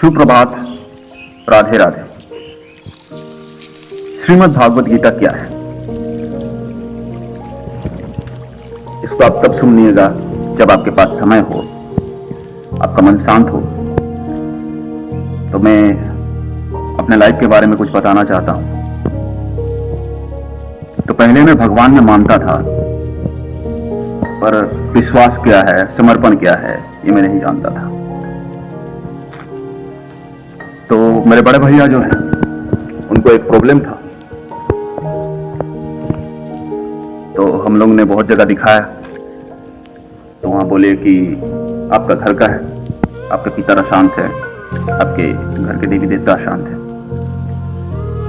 सुप्रभात। राधे राधे। श्रीमद् भागवत गीता क्या है, इसको आप तब सुनिएगा जब आपके पास समय हो, आपका मन शांत हो। तो मैं अपने लाइफ के बारे में कुछ बताना चाहता हूं। तो पहले मैं भगवान में मानता था, पर विश्वास क्या है, समर्पण क्या है, ये मैं नहीं जानता था। तो मेरे बड़े भैया जो हैं, उनको एक प्रॉब्लम था। तो हम लोग ने बहुत जगह दिखाया, तो वहां बोले कि आपका घर का है, आपके पिता अशांत है, आपके घर के देवी देवता अशांत है,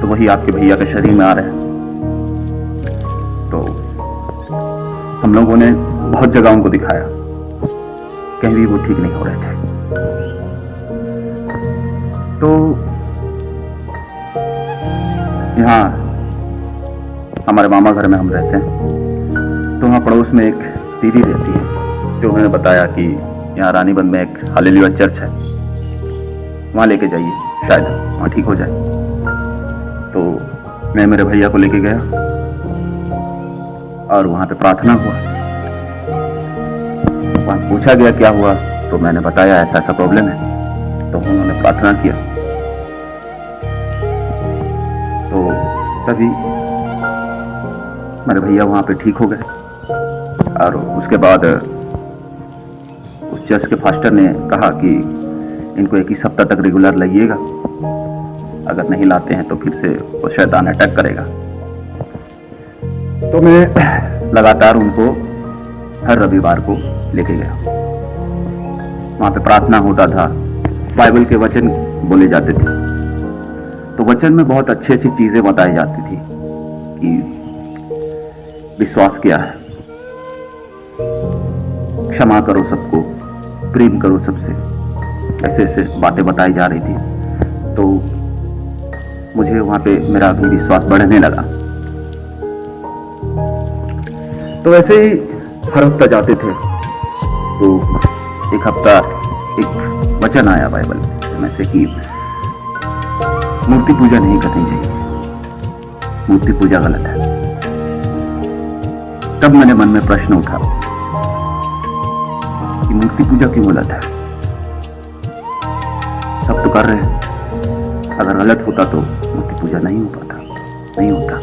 तो वही आपके भैया के शरीर में आ रहे हैं। तो हम लोगों ने बहुत जगह उनको दिखाया, कहीं भी वो ठीक नहीं हो रहे थे। तो यहाँ हमारे मामा घर में हम रहते हैं, तो वहाँ पड़ोस में एक दीदी रहती है, जो उन्होंने बताया कि यहाँ रानीबंद में एक हालेलुया चर्च है, वहाँ लेके जाइए, शायद वहाँ ठीक हो जाए। तो मैं मेरे भैया को लेके गया और वहाँ पे प्रार्थना हुआ। वहाँ पूछा गया क्या हुआ, तो मैंने बताया ऐसा ऐसा प्रॉब्लम है। तो उन्होंने प्रार्थना किया, तो तभी मेरे भैया वहाँ पे ठीक हो गए। और उसके बाद उस चर्च के फास्टर ने कहा कि इनको 21 हफ्ता तक रेगुलर लाइएगा, अगर नहीं लाते हैं तो फिर से वो शैतान अटैक करेगा। तो मैं लगातार उनको हर रविवार को लेके गया। वहां पे प्रार्थना होता था, बाइबल के वचन बोले जाते थे। तो वचन में बहुत अच्छी अच्छी चीजें बताई जाती थी कि विश्वास क्या है, क्षमा करो सबको, प्रेम करो सबसे, ऐसे ऐसे बातें बताई जा रही थी। तो मुझे वहां पे मेरा भी विश्वास बढ़ने लगा। तो ऐसे ही हर हफ्ता जाते थे। तो एक हफ्ता एक वचन आया बाइबल में से कि मूर्ति पूजा नहीं करनी चाहिए, मूर्ति पूजा गलत है। तब मेरे मन में प्रश्न उठा कि मूर्ति पूजा क्यों गलत है, सब तो कर रहे हैं, अगर गलत होता तो मूर्ति पूजा नहीं हो पाता, नहीं होता।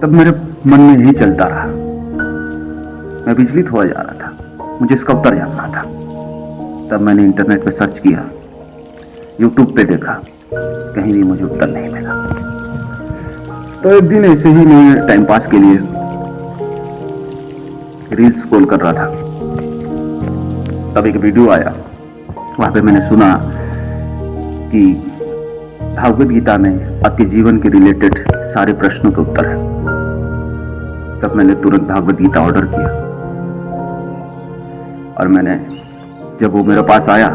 तब मेरे मन में यही चलता रहा, मैं विचलित हुआ जा रहा था, मुझे इसका उत्तर जानना था। तब मैंने इंटरनेट पे सर्च किया, यूट्यूब पे देखा, कहीं भी मुझे उत्तर नहीं मिला। तो एक दिन ऐसे ही मैं टाइम पास के लिए रील्स स्क्रॉल कर रहा था, तब एक वीडियो आया। वहां पे मैंने सुना कि भागवत गीता में आपके जीवन के रिलेटेड सारे प्रश्नों के उत्तर है। तब मैंने तुरंत भागवत गीता ऑर्डर किया और मैंने, जब वो मेरे पास आया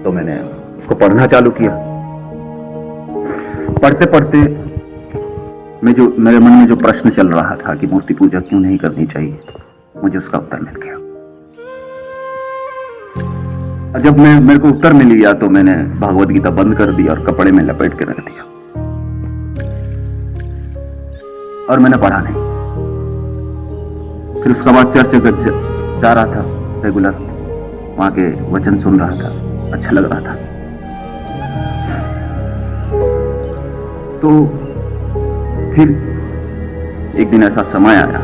तो मैंने उसको पढ़ना चालू किया। पढ़ते पढ़ते मेरे मन में जो प्रश्न चल रहा था कि मूर्ति पूजा क्यों नहीं करनी चाहिए, मुझे उसका उत्तर मिल गया। और जब मेरे को उत्तर मिल गया तो मैंने भागवत गीता बंद कर दी और कपड़े में लपेट के रख दिया, और मैंने पढ़ा नहीं। फिर उसके बाद चर्च जा रहा था रेगुलर, वहां के वचन सुन रहा था, अच्छा लग रहा था। तो फिर एक दिन ऐसा समय आया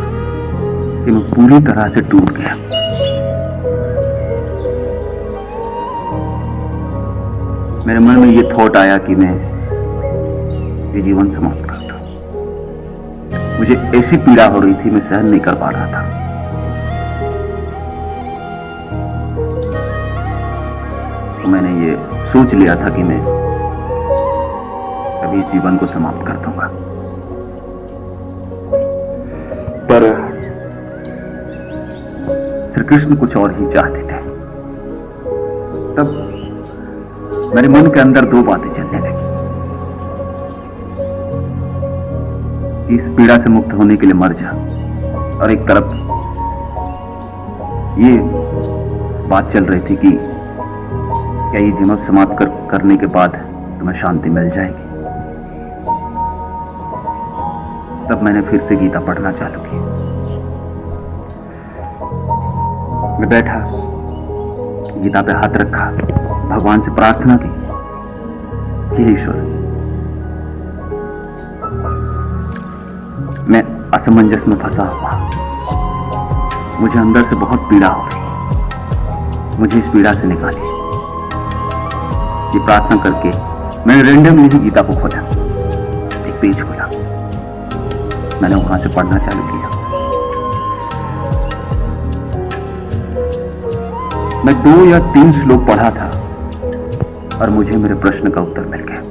कि मैं पूरी तरह से टूट गया। मेरे मन में ये थॉट आया कि मैं ये जीवन समाप्त करता हूं। मुझे ऐसी पीड़ा हो रही थी, मैं सहन नहीं कर पा रहा था। तो मैंने ये सोच लिया था कि मैं अभी इस जीवन को समाप्त कर दूंगा। पर श्री कृष्ण कुछ और ही चाहते थे। तब मेरे मन के अंदर दो बातें चलने लगी। इस पीड़ा से मुक्त होने के लिए मर जा, और एक तरफ ये बात चल रही थी कि क्या ये जीवन समाप्त करने के बाद तुम्हें शांति मिल जाएगी? तब मैंने फिर से गीता पढ़ना चालू की। मैं बैठा, गीता पे हाथ रखा, भगवान से प्रार्थना की कि ईश्वर, मैं असमंजस में फंसा हुआ, मुझे अंदर से बहुत पीड़ा हो रही, मुझे इस पीड़ा से निकालिए। ये प्रार्थना करके मैंने रैंडमली ही गीता को खोला, एक पेज खोला, मैंने वहां से पढ़ना चालू किया। मैं 2 या 3 श्लोक पढ़ा था और मुझे मेरे प्रश्न का उत्तर मिल गया।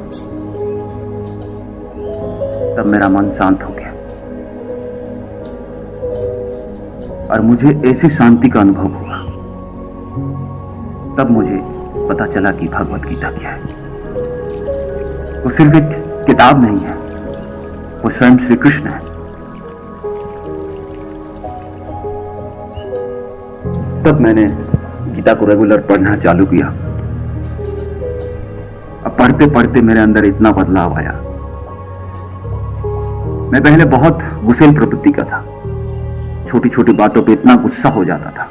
तब मेरा मन शांत हो गया और मुझे ऐसी शांति का अनुभव हुआ। तब मुझे पता चला कि भगवत गीता क्या है। वो सिर्फ एक किताब नहीं है, वो स्वयं श्री कृष्ण है। तब मैंने गीता को रेगुलर पढ़ना चालू किया। अब पढ़ते पढ़ते मेरे अंदर इतना बदलाव आया। मैं पहले बहुत गुस्सेल प्रवृत्ति का था, छोटी छोटी बातों पे इतना गुस्सा हो जाता था।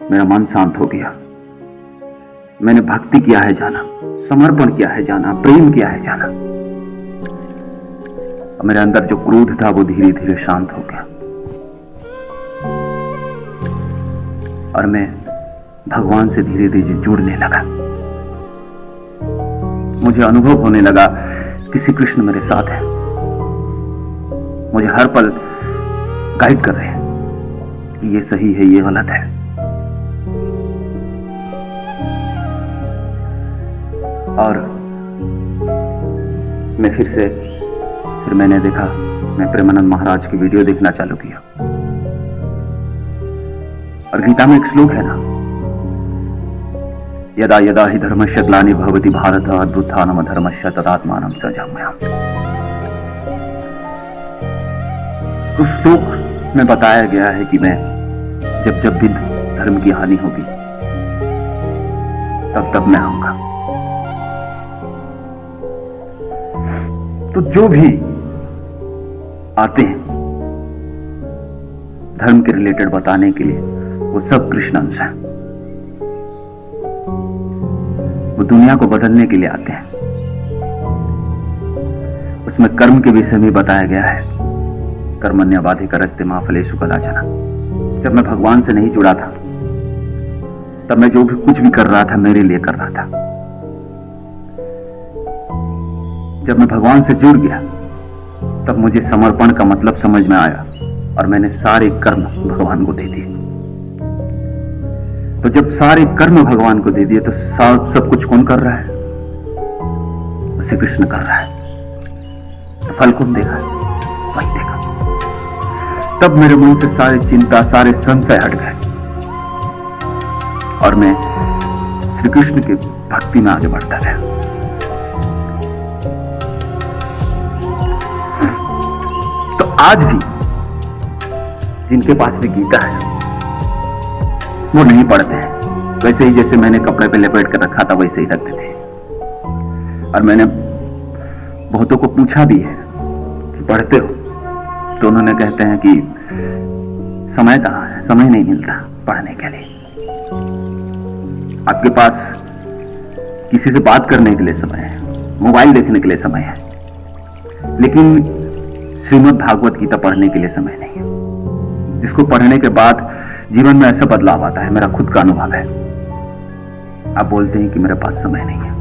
मेरा मन शांत हो गया। मैंने भक्ति क्या है जाना, समर्पण क्या है जाना, प्रेम क्या है जाना। मेरे अंदर जो क्रोध था वो धीरे धीरे शांत हो गया और मैं भगवान से धीरे धीरे जुड़ने लगा। मुझे अनुभव होने लगा कि श्री कृष्ण मेरे साथ है, मुझे हर पल गाइड कर रहे हैं कि ये सही है, ये गलत है। और मैं फिर मैंने देखा, मैं प्रेमानंद महाराज की वीडियो देखना चालू किया। और गीता में एक श्लोक है ना, यदा यदा हि धर्मस्य ग्लानि भवति भारत अभ्युत्थानम धर्मस्य तदात्मानं सृजाम्यहम्। उस श्लोक में बताया गया है कि मैं जब भी धर्म की हानि होगी तब मैं आऊंगा। तो जो भी आते हैं धर्म के रिलेटेड बताने के लिए, वो सब कृष्ण अंश हैं। वो दुनिया को बदलने के लिए आते हैं। उसमें कर्म के विषय में बताया गया है, कर्मण्यवाधिकारस्ते मा फलेषु कदाचन। जब मैं भगवान से नहीं जुड़ा था, तब मैं जो भी कुछ भी कर रहा था मेरे लिए कर रहा था। जब मैं भगवान से जुड़ गया तब मुझे समर्पण का मतलब समझ में आया और मैंने सारे कर्म भगवान को दे दिए। तो जब सारे कर्म भगवान को दे दिए तो सब कुछ कौन कर रहा है? श्री कृष्ण कर रहा है। तो फल कौन देगा? वही देगा। तब मेरे मन से सारी चिंता, सारे संशय हट गए और मैं श्री कृष्ण की भक्ति में आगे बढ़ता गया। तो आज भी जिनके पास भी गीता है वो नहीं पढ़ते हैं, वैसे ही जैसे मैंने कपड़े पे लपेट कर रखा था वैसे ही रखते थे। और मैंने बहुतों को पूछा भी है कि पढ़ते हो, तो उन्होंने कहते हैं कि समय कहाँ है, समय नहीं मिलता पढ़ने के लिए। आपके पास किसी से बात करने के लिए समय है, मोबाइल देखने के लिए समय है, लेकिन श्रीमद् भागवत गीता पढ़ने के लिए समय नहीं है। जिसको पढ़ने के बाद जीवन में ऐसा बदलाव आता है, मेरा खुद का अनुभव है। आप बोलते हैं कि मेरे पास समय नहीं है,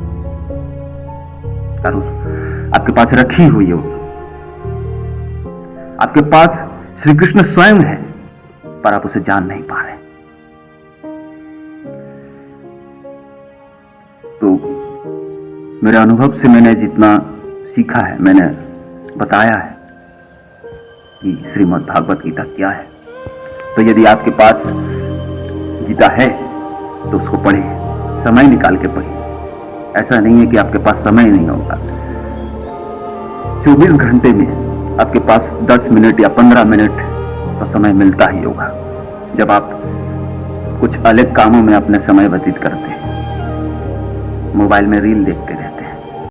और आपके पास रखी हुई है, आपके पास श्री कृष्ण स्वयं है, पर आप उसे जान नहीं पा रहे। तो मेरे अनुभव से मैंने जितना सीखा है, मैंने बताया है कि श्रीमद् भागवत गीता क्या है। तो यदि आपके पास गीता है तो उसको पढ़िए, समय निकाल के पढ़िए। ऐसा नहीं है कि आपके पास समय नहीं होगा। 24 घंटे में आपके पास 10 मिनट या 15 मिनट तो समय मिलता ही होगा। जब आप कुछ अलग कामों में अपना समय व्यतीत करते हैं। मोबाइल में रील देखते रहते हैं।